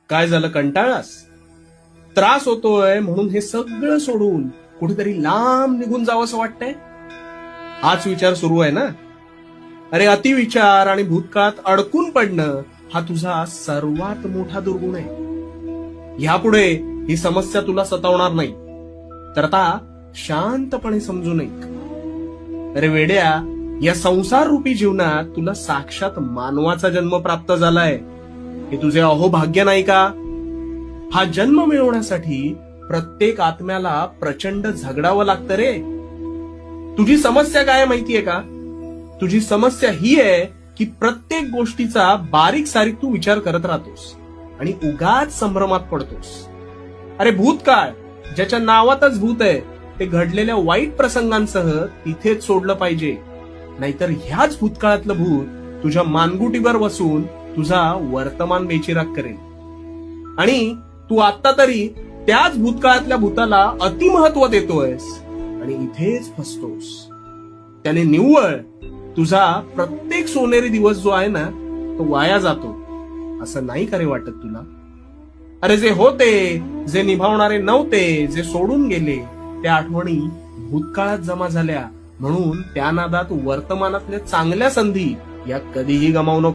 काय झालं, कंटाळास? त्रास होतोय म्हणून हे सगळं सोडून कुठेतरी लांब निघून जावंसं वाटतंय? हाच विचार सुरू आहे ना? अरे, अतिविचार आणि भूतकाळात अडकून पडणं हा तुझा सर्वात मोठा दुर्गुण आहे. ह्यापुढे ही समस्या तुला सतावणार नाही. तर आता शांतपणे समजून ऐक. अरे वेड्या, या संसार रूपी जीवनात तुला साक्षात मानवाचा जन्म प्राप्त झालाय. हे तुझे अहोभाग्य नाही का? हा जन्म मिळवण्यासाठी प्रत्येक आत्म्याला प्रचंड झगडावं लागतं रे. तुझी समस्या काय माहितीये का? तुझी समस्या ही आहे की प्रत्येक गोष्टीचा बारीक सारीक तू विचार करत राहतोस आणि उगाच संभ्रमात पडतोस. अरे भूतकाळ ज्याच्या नावातच भूत आहे, ते घडलेल्या वाईट प्रसंगांसह तिथेच सोडलं पाहिजे. नाहीतर ह्याच भूतकाळातलं भूत तुझ्या मानगुटीवर बसून तुझा वर्तमान बेचिराग करेल. आणि तू आता तरी त्याच भूतकाळातल्या भूताला अतिमहत्व देतोयस आणि इथेच फसतोस. त्याने निव्वळ तुझा प्रत्येक सोनेरी दिवस जो आहे ना, तो वाया जातो. असं नाही का रे वाटत तुला? अरे जे होते, जे निभावणारे नव्हते, जे सोडून गेले, त्या आठवणी भूतकाळात जमा झाल्या. म्हणून त्या नादात वर्तमानातल्या चांगल्या संधी या कधीही गमावू नको.